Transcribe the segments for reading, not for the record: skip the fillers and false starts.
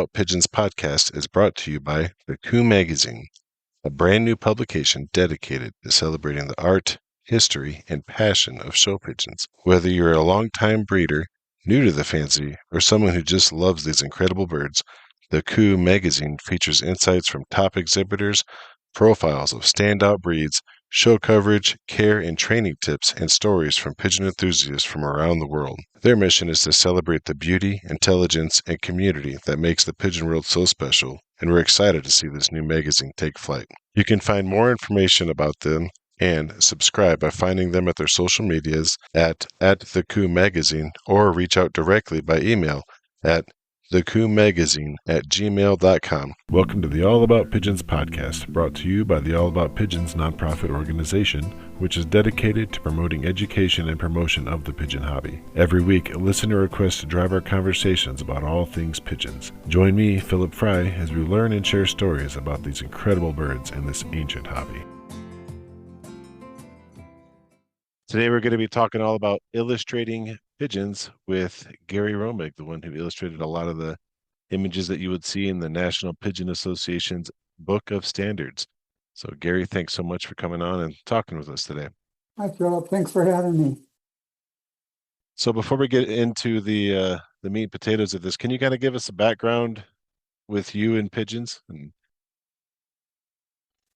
About Pigeons Podcast is brought to you by the Coup Magazine, a brand new publication dedicated to celebrating the art, history, and passion of show pigeons. Whether you're a longtime breeder, new to the fancy, or someone who just loves these incredible birds, the Coup Magazine features insights from top exhibitors, profiles of standout breeds, show coverage, care and training tips, and stories from pigeon enthusiasts from around the world. Their mission is to celebrate the beauty, intelligence, and community that makes the pigeon world so special, and we're excited to see this new magazine take flight. You can find more information about them and subscribe by finding them at their social medias at the Coup Magazine, or reach out directly by email at thecoupmagazine@gmail.com. Welcome to the All About Pigeons podcast, brought to you by the All About Pigeons nonprofit organization, which is dedicated to promoting education and promotion of the pigeon hobby. Every week, a listener requests to drive our conversations about all things pigeons. Join me, Philip Fry, as we learn and share stories about these incredible birds and this ancient hobby. Today we're going to be talking all about illustrating pigeons with Gary Romig, the one who illustrated a lot of the images that you would see in the National Pigeon Association's Book of Standards. So Gary, thanks so much for coming on and talking with us today. Hi, Philip. Thanks for having me. So before we get into the meat and potatoes of this, can you kind of give us a background with you and pigeons?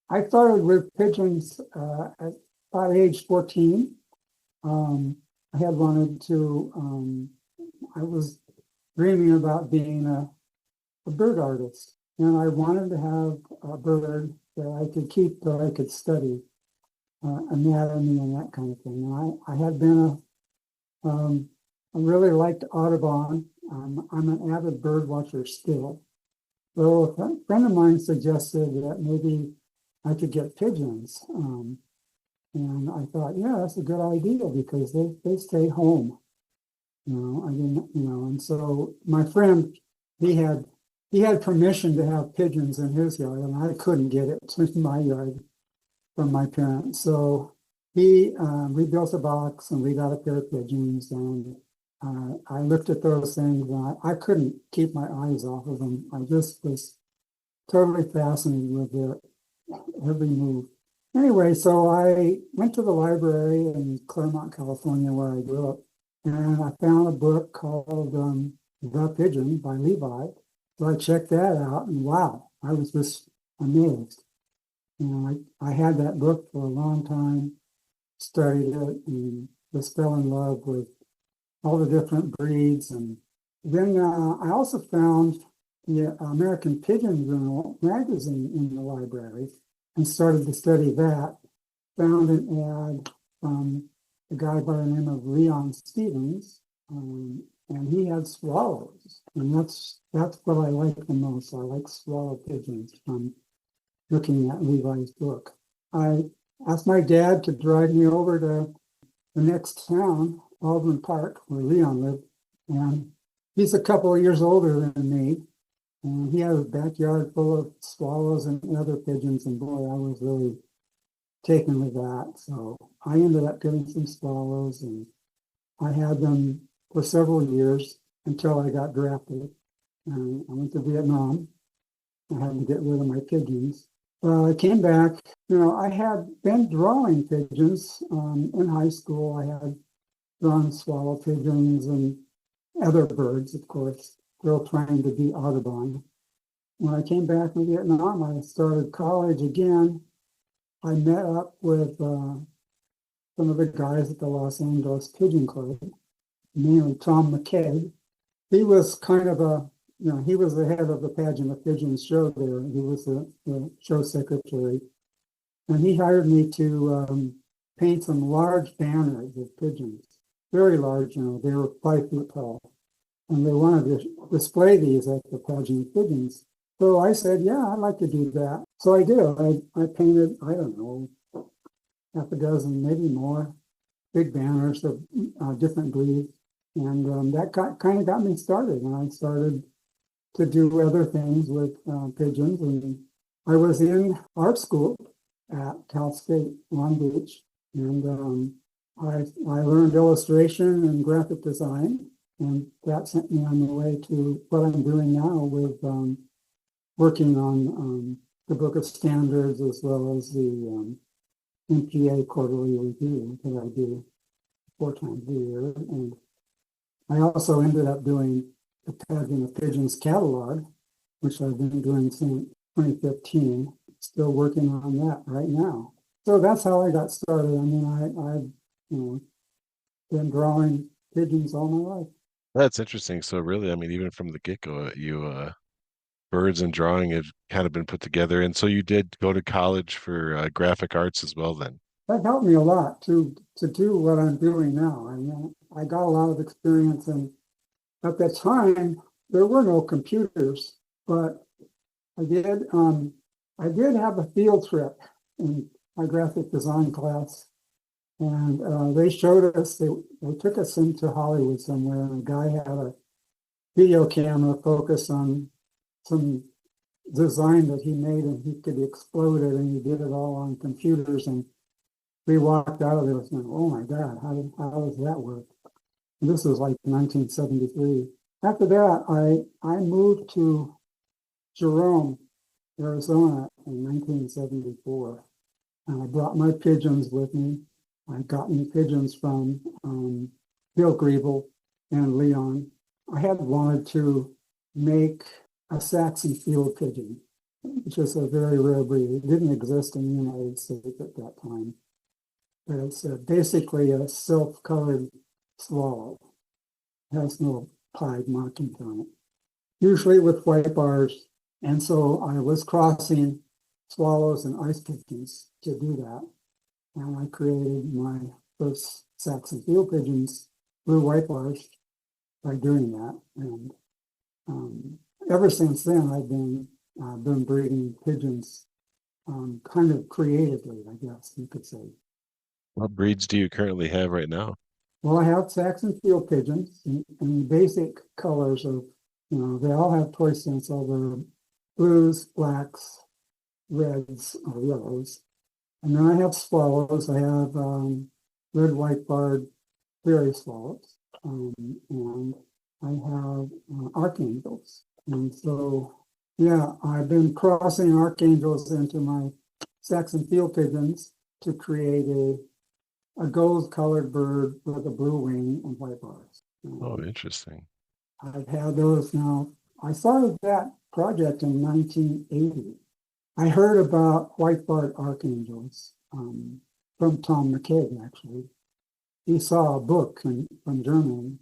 I started with pigeons at about age 14. I had wanted to, I was dreaming about being a bird artist, and I wanted to have a bird that I could keep, that I could study anatomy and that kind of thing. And I had been I really liked Audubon. I'm an avid bird watcher still. So a friend of mine suggested that maybe I could get pigeons. And I thought, yeah, that's a good idea because they stay home. I didn't, and so my friend, he had permission to have pigeons in his yard, and I couldn't get it to my yard from my parents. So we built a box and we got a pair of pigeons, and I looked at those things and I couldn't keep my eyes off of them. I just was totally fascinated with their every move. Anyway, so I went to the library in Claremont, California, where I grew up, and I found a book called The Pigeon by Levi. So I checked that out, and wow, I was just amazed. I had that book for a long time, studied it, and just fell in love with all the different breeds. And then I also found the American Pigeon Journal magazine in the library and started to study that. Found an ad from a guy by the name of Leon Stevens, and he had swallows, and that's what I like the most. I like swallow pigeons from looking at Levi's book. I asked my dad to drive me over to the next town, Baldwin Park, where Leon lived, and he's a couple of years older than me. And he had a backyard full of swallows and other pigeons, and boy, I was really taken with that. So I ended up getting some swallows, and I had them for several years until I got drafted. And I went to Vietnam. I had to get rid of my pigeons. I came back. I had been drawing pigeons in high school. I had drawn swallow pigeons and other birds, of course, still trying to be Audubon. When I came back from Vietnam, I started college again. I met up with some of the guys at the Los Angeles Pigeon Club, mainly Tom McKay. He was kind of he was the head of the Pageant of Pigeons show there. He was the show secretary. And he hired me to paint some large banners of pigeons, very large, they were 5 feet tall. And they wanted to display these at the Pageant of Pigeons. So I said, yeah, I'd like to do that. So I did. I painted, I don't know, half a dozen, maybe more, big banners of different breeds. And that kind of got me started. And I started to do other things with pigeons. And I was in art school at Cal State Long Beach. And I learned illustration and graphic design. And that sent me on the way to what I'm doing now with working on the Book of Standards as well as the NPA quarterly review that I do 4 times a year. And I also ended up doing the Pageant of Pigeons catalog, which I've been doing since 2015. Still working on that right now. So that's how I got started. I mean, I've been drawing pigeons all my life. That's interesting. So really, I mean, even from the get-go, you birds and drawing have kind of been put together. And so you did go to college for graphic arts as well then. That helped me a lot to do what I'm doing now. I mean, I got a lot of experience, and at that time there were no computers, but I did have a field trip in my graphic design class, and they showed us they took us into Hollywood somewhere, and a guy had a video camera focused on some design that he made, and he could explode it, and he did it all on computers. And we walked out of there saying, "Oh my God, how does that work?" And this was like 1973. After that, I moved to Jerome, Arizona in 1974, and I brought my pigeons with me. I got me pigeons from Bill Griebel and Leon. I had wanted to make a Saxon field pigeon, which is a very rare breed. It didn't exist in the United States at that time. But it's basically a self-colored swallow. It has no pied markings on it, usually with white bars. And so I was crossing swallows and ice pigeons to do that. And I created my first Saxon field pigeons, blue white bars, by doing that. And ever since then, I've been breeding pigeons kind of creatively, I guess you could say. What breeds do you currently have right now? Well, I have Saxon field pigeons in basic colors of, they all have toy stencil. They're blues, blacks, reds, or yellows. And then I have swallows. I have red, white barred prairie swallows. And I have archangels. And so, yeah, I've been crossing archangels into my Saxon field pigeons to create a gold-colored bird with a blue wing and white bars. Oh, interesting. I've had those now. I started that project in 1980. I heard about white-barred archangels from Tom McKay, actually. He saw a book from Germany,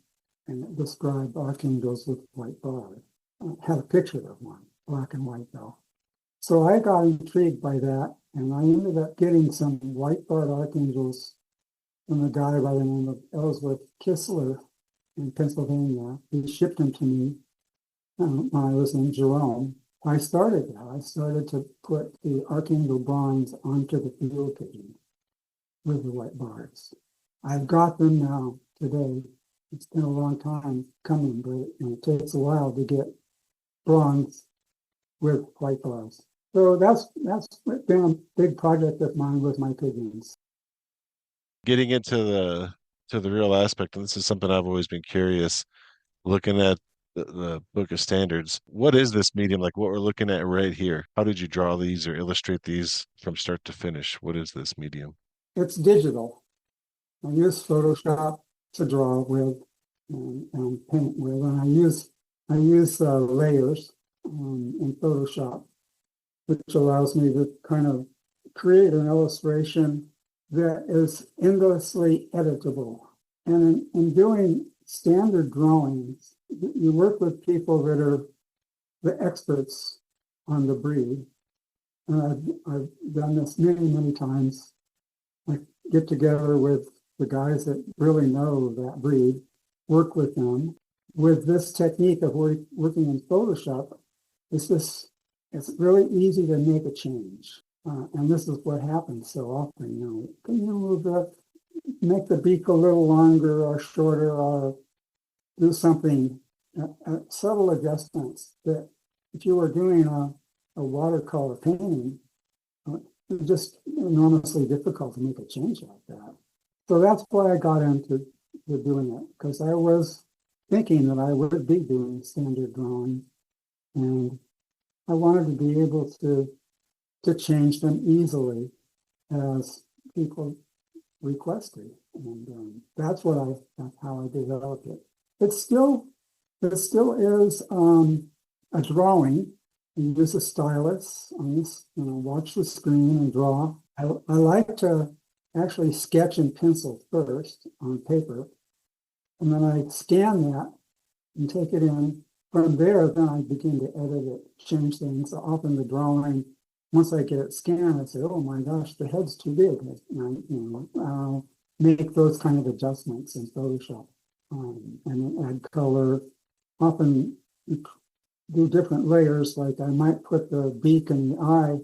and it described archangels with white bars. Had a picture of one, black and white though. So I got intrigued by that, and I ended up getting some white-barred archangels from a guy by the name of Ellsworth Kistler in Pennsylvania. He shipped them to me when I was in Jerome. I started that. I started to put the archangel bronze onto the field pigeon with the white bars. I've got them now today. It's been a long time coming, but it takes a while to get bronze with white bars. So that's been a big project of mine with my pigeons. Getting into the real aspect, and this is something I've always been curious, looking at the Book of Standards. What is this medium? Like what we're looking at right here? How did you draw these or illustrate these from start to finish? What is this medium? It's digital. I use Photoshop to draw with and paint with, and I use layers in Photoshop, which allows me to kind of create an illustration that is endlessly editable. And in doing standard drawings, you work with people that are the experts on the breed. And I've done this many, many times. I get together with the guys that really know that breed, work with them. With this technique of working in Photoshop, it's really easy to make a change. And this is what happens so often. Can you make the beak a little longer or shorter, or do something, subtle adjustments that if you were doing a watercolor painting, it's just enormously difficult to make a change like that. So that's why I got into doing it, because I was thinking that I would be doing standard drawing, and I wanted to be able to change them easily as people requested, and that's how I developed it. It still is a drawing. You use a stylus on this, watch the screen and draw. I like to actually sketch in pencil first on paper, and then I scan that and take it in. From there, then I begin to edit it, change things. Often the drawing, once I get it scanned, I say, "Oh my gosh, the head's too big." And I'll make those kind of adjustments in Photoshop, and add color. Often do different layers, like I might put the beak and the eye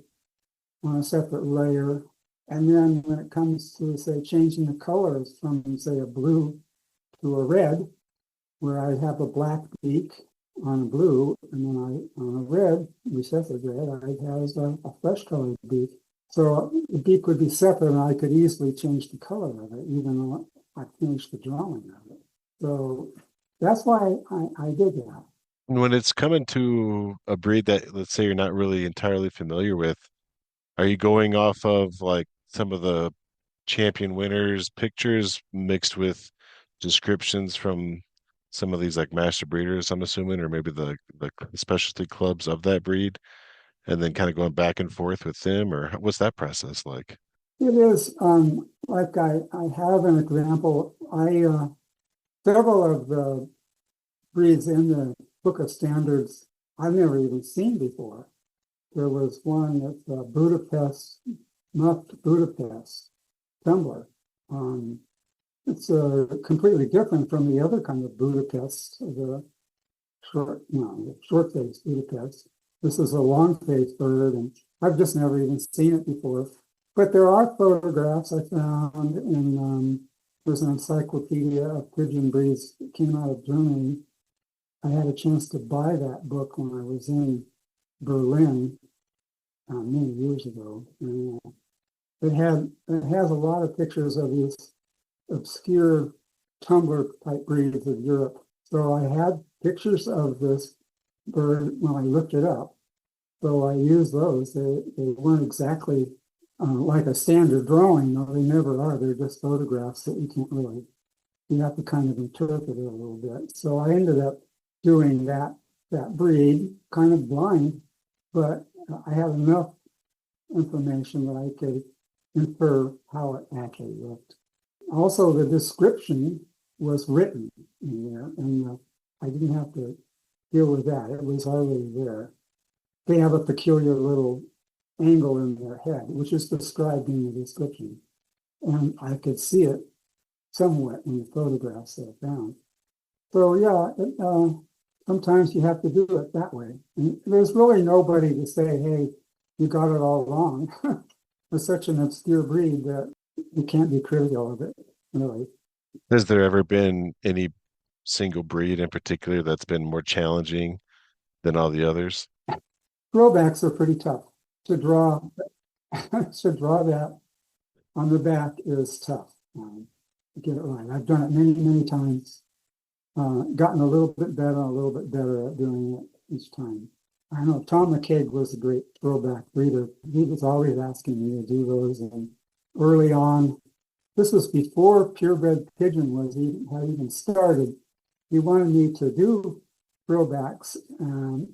on a separate layer. And then when it comes to, say, changing the colors from, say, a blue to a red, where I have a black beak on a blue, and then on a red, recessive red, I have a flesh colored beak. So the beak would be separate, and I could easily change the color of it, even though I finished the drawing of it. So that's why I did that. When it's coming to a breed that, let's say, you're not really entirely familiar with, are you going off of like some of the champion winners pictures mixed with descriptions from some of these like master breeders, I'm assuming, or maybe the specialty clubs of that breed, and then kind of going back and forth with them, or what's that process like? It is, like I have an example. Several of the breeds in the Book of Standards I've never even seen before. There was one that's Budapest, muffed Budapest tumbler. It's completely different from the other kind of Budapest, the short-faced Budapest. This is a long-faced bird, and I've just never even seen it before. But there are photographs I found in, there's an encyclopedia of pigeon breeds that came out of Germany. I had a chance to buy that book when I was in Berlin many years ago. And it has a lot of pictures of these obscure tumbler type breeds of Europe. So I had pictures of this bird when I looked it up. So I used those. They weren't exactly like a standard drawing. No, they never are. They're just photographs that you have to kind of interpret it a little bit. So I ended up doing that breed kind of blind, but I had enough information that I could infer how it actually looked. Also, the description was written in there, and I didn't have to deal with that. It was already there. They have a peculiar little angle in their head, which is described in the description. And I could see it somewhat in the photographs that I found. So yeah, sometimes you have to do it that way. And there's really nobody to say, "Hey, you got it all wrong." It's such an obscure breed that you can't be critical of it, really. Has there ever been any single breed in particular that's been more challenging than all the others? Throwbacks are pretty tough to draw. To draw that on the back is tough. To get it right. I've done it many, many times. Gotten a little bit better at doing it each time. I know Tom McCaig was a great throwback breeder. He was always asking me to do those. And early on, this was before purebred pigeon had even started. He wanted me to do throwbacks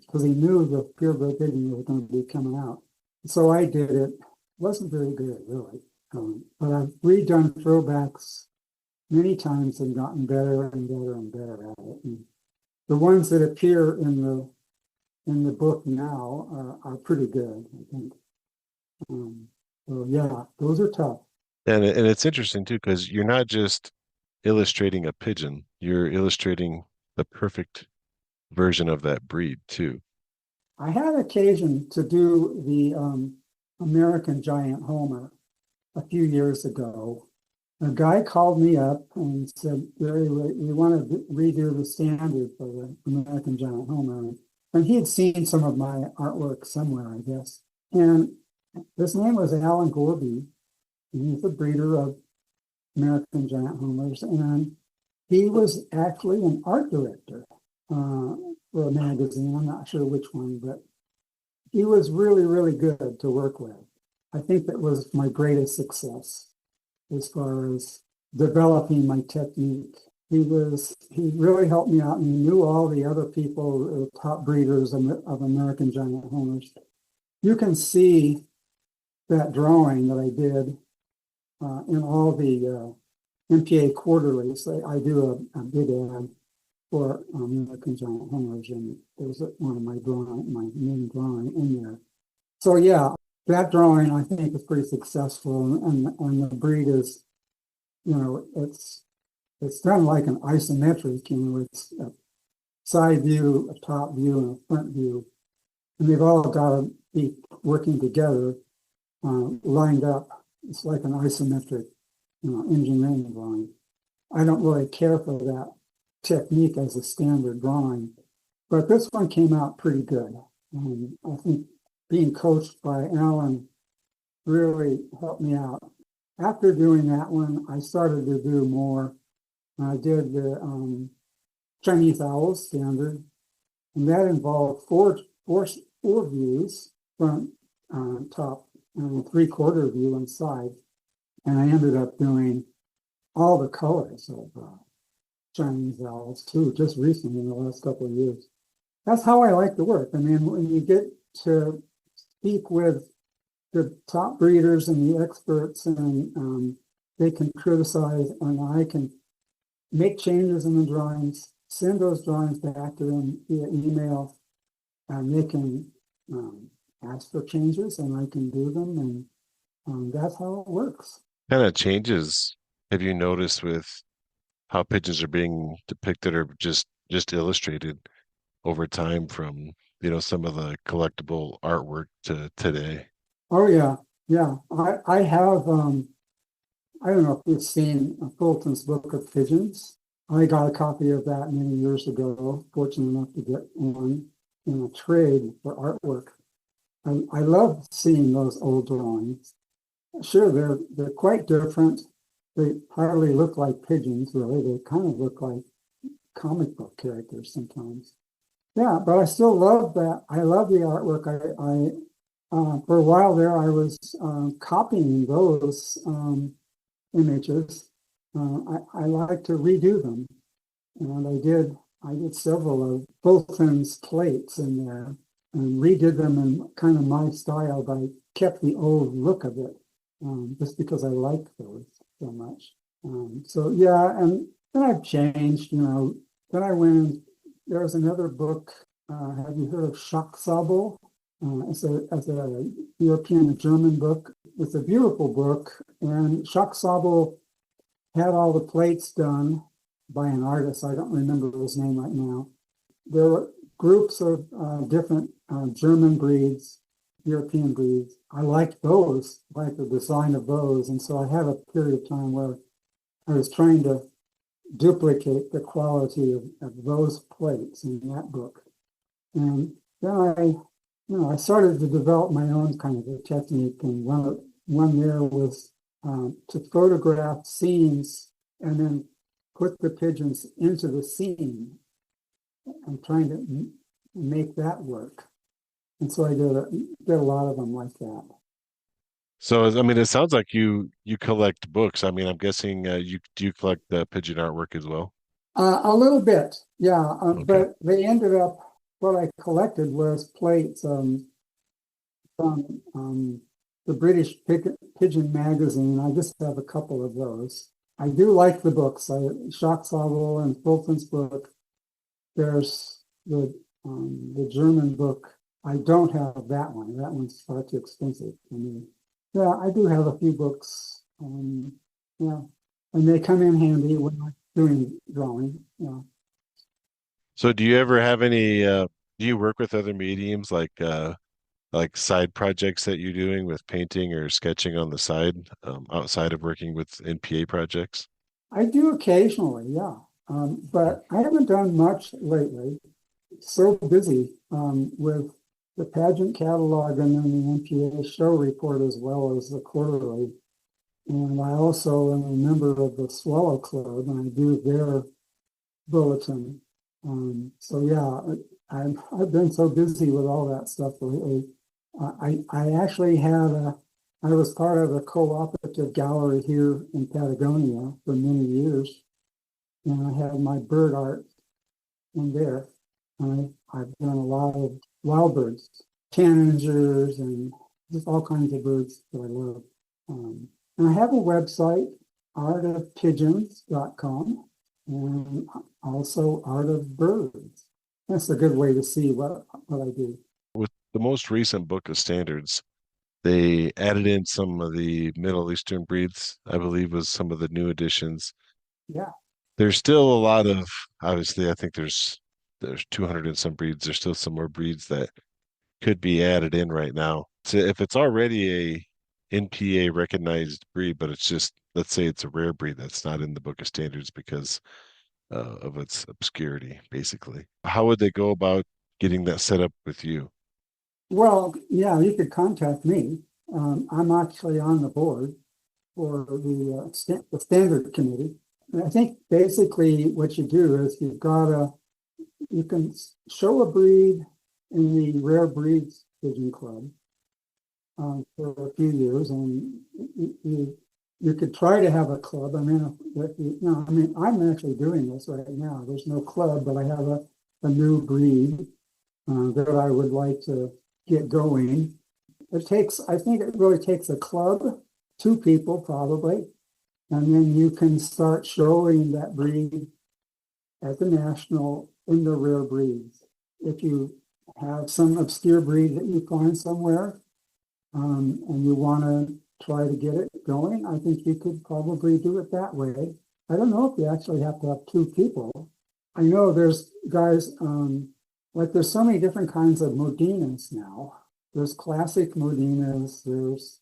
because he knew the purebred pigeon was going to be coming out. So I did it. Wasn't very good, really. But I've redone throwbacks many times and gotten better and better and better at it. And the ones that appear in the book now are pretty good, I think. So yeah, those are tough. And it's interesting too, because you're not just illustrating a pigeon, you're illustrating the perfect version of that breed too. I had occasion to do the American Giant Homer a few years ago. A guy called me up and said, "Gary, we want to redo the standard for the American Giant Homer." And he had seen some of my artwork somewhere, I guess. And his name was Alan Gorby, and he's a breeder of American Giant Homers. And He was actually an art director for a magazine. I'm not sure which one, but he was really, really good to work with. I think that was my greatest success as far as developing my technique. He really helped me out, and he knew all the other people, the top breeders of American giant homers. You can see that drawing that I did in all the NPA quarterlies. I do a big ad for American giant homers, and there's one of my main drawing in there. So yeah, that drawing I think is pretty successful, and the breed is, it's done like an isometric, it's a side view, a top view, and a front view, and they've all got to be working together, lined up. It's like an isometric, engineering drawing. I don't really care for that technique as a standard drawing, but this one came out pretty good. I think being coached by Alan really helped me out. After doing that one, I started to do more. I did the Chinese owl standard, and that involved four views, front, top, and three-quarter view inside. And I ended up doing all the colors of Chinese owls too, just recently in the last couple of years. That's how I like to work. I mean, when you get to speak with the top breeders and the experts, and they can criticize, and I can make changes in the drawings, send those drawings back to them via email, and they can ask for changes, and I can do them, and that's how it works. Kind of changes have you noticed with how pigeons are being depicted or just illustrated over time from, some of the collectible artwork to today? Oh yeah, yeah. I have I don't know if you've seen Fulton's Book of Pigeons. I got a copy of that many years ago, fortunate enough to get one in a trade for artwork. I love seeing those old drawings. Sure, they're quite different. They hardly look like pigeons, really. They kind of look like comic book characters sometimes. Yeah, but I still love that. I love the artwork. I for a while there, I was copying those images. I like to redo them, and I did several of Fulton's plates in there and redid them in kind of my style, but I kept the old look of it just because I like those so much. So yeah, and then I've changed. Then I went. There was another book. Have you heard of Schacksabel? It's a European German book. It's a beautiful book, and Schacksabel had all the plates done by an artist. I don't remember his name right now. There were groups of different German breeds, European breeds. I liked those, like the design of those, and so I had a period of time where I was trying to duplicate the quality of those plates in that book. And then I started to develop my own kind of a technique, and one there was to photograph scenes and then put the pigeons into the scene. I'm trying to make that work, and so I did a lot of them like that. So, I mean, it sounds like you collect books. I mean, I'm guessing do you collect the pigeon artwork as well? A little bit, yeah, Okay. but they ended up. What I collected was plates from the British Pigeon magazine. I just have a couple of those. I do like the books. Schacksabel and Fulton's book. There's the German book. I don't have that one. That one's far too expensive for me. Yeah, I do have a few books. Yeah, and they come in handy when I'm doing drawing. Yeah. So, do you ever have any? Do you work with other mediums like side projects that you're doing with painting or sketching on the side, outside of working with NPA projects? I do occasionally, yeah. But I haven't done much lately. So busy with the pageant catalog and then the NPA show report as well as the quarterly. And I also am a member of the Swallow Club, and I do their bulletin. So yeah, I've been so busy with all that stuff lately. I actually I was part of a cooperative gallery here in Patagonia for many years, and I had my bird art in there. I've done a lot of wild birds, tanagers, and just all kinds of birds that I love. Um, and I have a website, artofpigeons.com, and also Art of Birds. That's a good way to see what I do. With the most recent book of standards, they added in some of the Middle Eastern breeds, I believe was some of the new additions. Yeah. There's still a lot of, obviously, I think there's 200 and some breeds. There's still some more breeds that could be added in right now. So if it's already a NPA recognized breed, but it's just, let's say it's a rare breed that's not in the book of standards because of its obscurity, basically. How would they go about getting that set up with you? Well, yeah, you could contact me. I'm actually on the board for the standard committee. And I think basically what you do is you can show a breed in the rare breeds pigeon club for a few years, and you could try to have a club. I mean, I mean, I'm actually doing this right now. There's no club, but I have a new breed that I would like to get going. I think it really takes a club, two people probably, and then you can start showing that breed at the national in the rare breeds. If you have some obscure breed that you find somewhere, and you want to try to get it going, I think you could probably do it that way. I don't know if you actually have to have two people. I know there's guys, like there's so many different kinds of Modinas now. There's classic Modinas, there's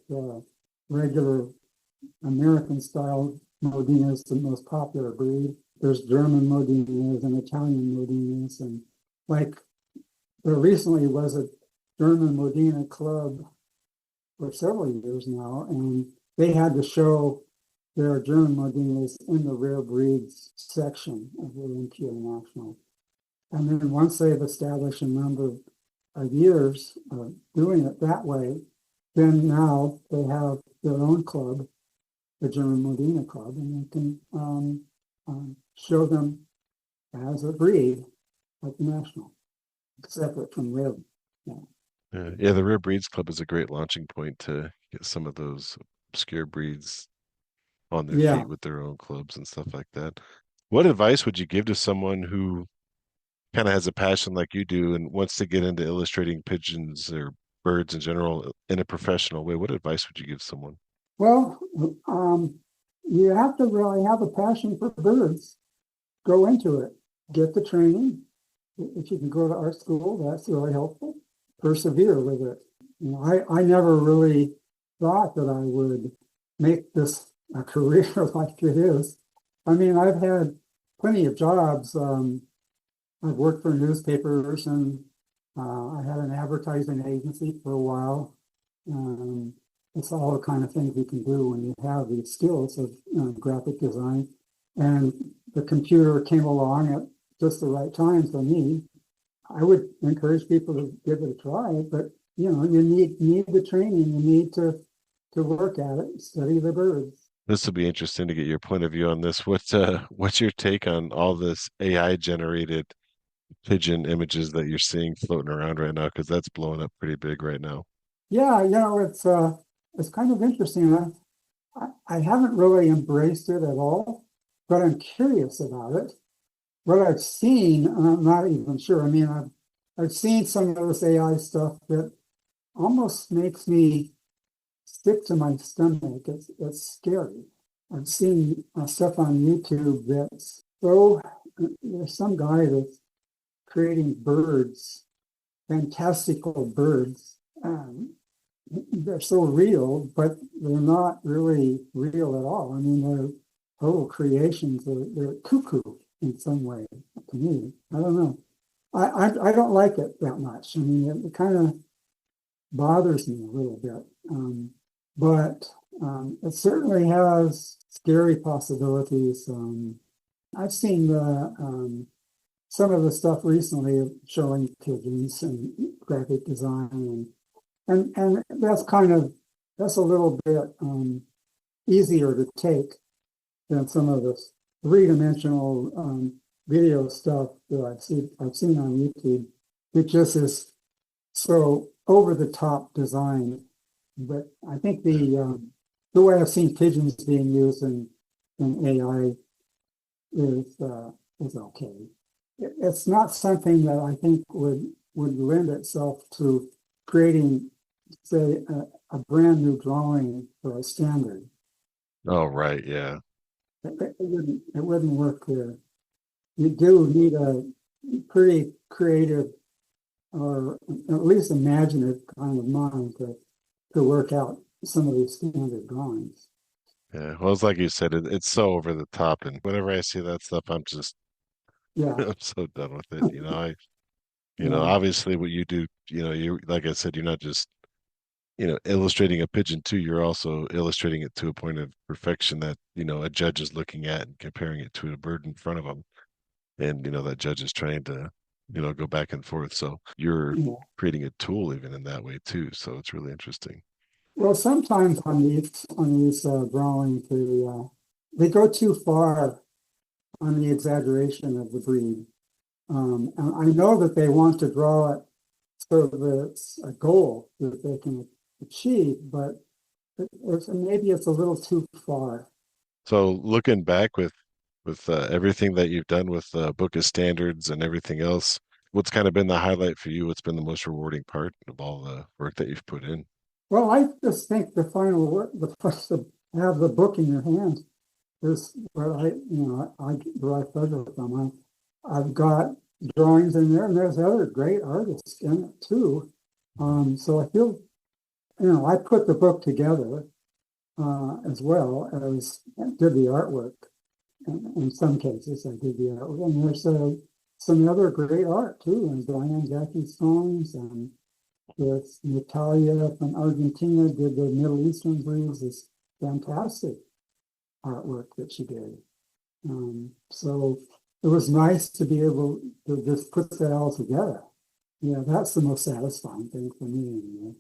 the regular American style Modinas, the most popular breed. There's German Modinas and Italian Modinas. And like there recently was a German Modena club for several years now, and they had to show their German Modinas in the rare breeds section of the NPA National. And then once they've established a number of years of doing it that way, then now they have their own club, the German Modena Club, and they can show them as a breed at the national, separate from rare. Yeah. Yeah, the Rare Breeds Club is a great launching point to get some of those obscure breeds on their Yeah. feet with their own clubs and stuff like that. What advice would you give to someone who kind of has a passion like you do and wants to get into illustrating pigeons or birds in general in a professional way? What advice would you give someone? Well, you have to really have a passion for birds. Go into it. Get the training. If you can go to art school, that's really helpful. Persevere with it. You know, I never really thought that I would make this a career like it is. I mean, I've had plenty of jobs. I've worked for newspapers, and I had an advertising agency for a while. It's all the kind of things you can do when you have these skills of graphic design. And the computer came along at just the right time for me. I would encourage people to give it a try, but you know, you need the training. You need to work at it, study the birds. This will be interesting to get your point of view on this. What's your take on all this AI generated pigeon images that you're seeing floating around right now? Because that's blowing up pretty big right now. Yeah, you know, it's kind of interesting. I haven't really embraced it at all, but I'm curious about it. What I've seen, and I'm not even sure. I mean, I've seen some of this AI stuff that almost makes me sick to my stomach. It's scary. I've seen stuff on YouTube that's so. There's some guy that's creating birds, fantastical birds. They're so real, but they're not really real at all. I mean, they're total creations. They're cuckoo in some way to me. I don't know. I don't like it that much. I mean, it kind of bothers me a little bit. But It certainly has scary possibilities. I've seen some of the stuff recently showing pigeons and graphic design, and that's a little bit easier to take than some of the three-dimensional video stuff that I've seen on YouTube. It just is so over the top design. But I think the way I've seen pigeons being used in AI is okay. It's not something that I think would lend itself to creating, say, a brand new drawing for a standard. Oh, right. Yeah. It wouldn't work there. You do need a pretty creative or at least imaginative kind of mind to work out some of these standard drawings. Yeah. Well, it's like you said, it's so over the top. And whenever I see that stuff, I'm just, Yeah, I'm so done with it. yeah, Obviously what you do, like I said, you're not just, illustrating a pigeon too. You're also illustrating it to a point of perfection that, a judge is looking at and comparing it to a bird in front of them. And, that judge is trying to, go back and forth. So you're yeah. creating a tool even in that way too. So it's really interesting. Well, sometimes on these drawings, they go too far on the exaggeration of the breed. And I know that they want to draw it so that it's a goal that they can achieve, but maybe it's a little too far. So looking back with everything that you've done with Book of Standards and everything else, what's kind of been the highlight for you? What's been the most rewarding part of all the work that you've put in? Well, I just think the final work, the first to have the book in your hand is where I derive pleasure from. I've got drawings in there, and there's other great artists in it too. So I feel, I put the book together as well as did the artwork. In some cases, I did the artwork, and there's some other great art too, and Diane Jackie's songs, and with Natalia from Argentina did the Middle Eastern breeds. This fantastic artwork that she did. So it was nice to be able to just put that all together. Yeah, that's the most satisfying thing for me. Anyway.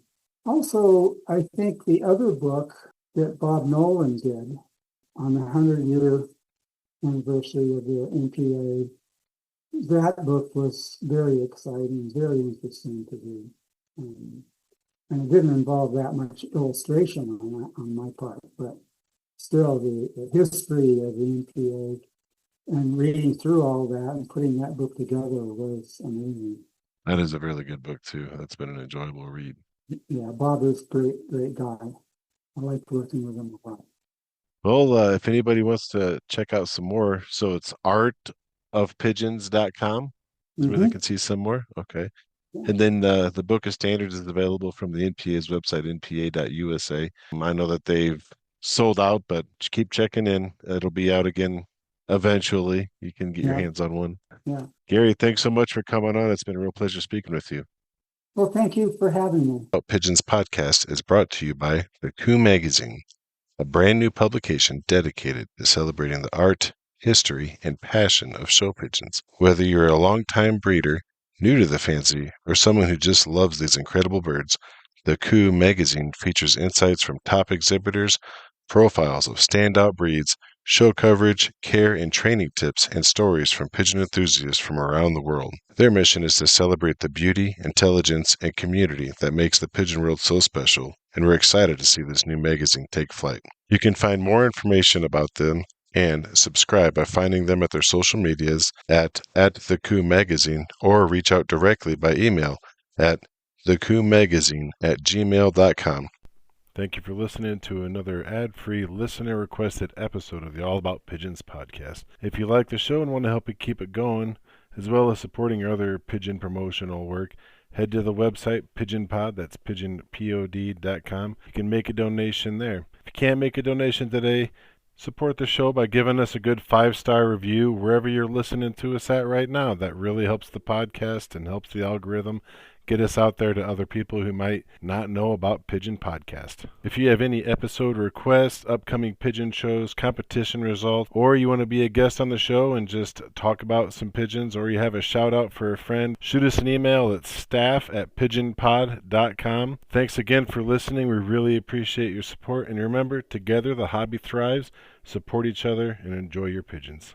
Also, I think the other book that Bob Nolan did on the 100-year anniversary of the NPA, that book was very exciting, very interesting to do. And it didn't involve that much illustration on my part, but still the history of the NPA and reading through all that and putting that book together was amazing. That is a really good book too. That's been an enjoyable read. Yeah, Bob is a great guy. I like working with him a lot. Well, if anybody wants to check out some more, so it's artofpigeons.com is where they Mm-hmm. can see some more. Okay. Yeah. And then the Book of Standards is available from the NPA's website, npa.usa. I know that they've sold out, but keep checking in. It'll be out again eventually. You can get your Yeah. hands on one. Yeah. Gary, thanks so much for coming on. It's been a real pleasure speaking with you. Well, thank you for having me. About Pigeons podcast is brought to you by the Coup Magazine, a brand new publication dedicated to celebrating the art, history, and passion of show pigeons. Whether you're a longtime breeder, new to the fancy, or someone who just loves these incredible birds, the Coup Magazine features insights from top exhibitors, profiles of standout breeds, show coverage, care and training tips, and stories from pigeon enthusiasts from around the world. Their mission is to celebrate the beauty, intelligence, and community that makes the pigeon world so special, and we're excited to see this new magazine take flight. You can find more information about them and subscribe by finding them at their social medias at the Coup Magazine, or reach out directly by email at thecoupmagazine@gmail.com. Thank you for listening to another ad-free, listener-requested episode of the All About Pigeons podcast. If you like the show and want to help it keep it going, as well as supporting your other pigeon promotional work, head to the website PigeonPod, that's pigeonpod.com. You can make a donation there. If you can't make a donation today, support the show by giving us a good 5-star review wherever you're listening to us at right now. That really helps the podcast and helps the algorithm get us out there to other people who might not know about Pigeon Podcast. If you have any episode requests, upcoming pigeon shows, competition results, or you want to be a guest on the show and just talk about some pigeons, or you have a shout out for a friend, shoot us an email at staff@pigeonpod.com. Thanks again for listening. We really appreciate your support. And remember, together the hobby thrives. Support each other and enjoy your pigeons.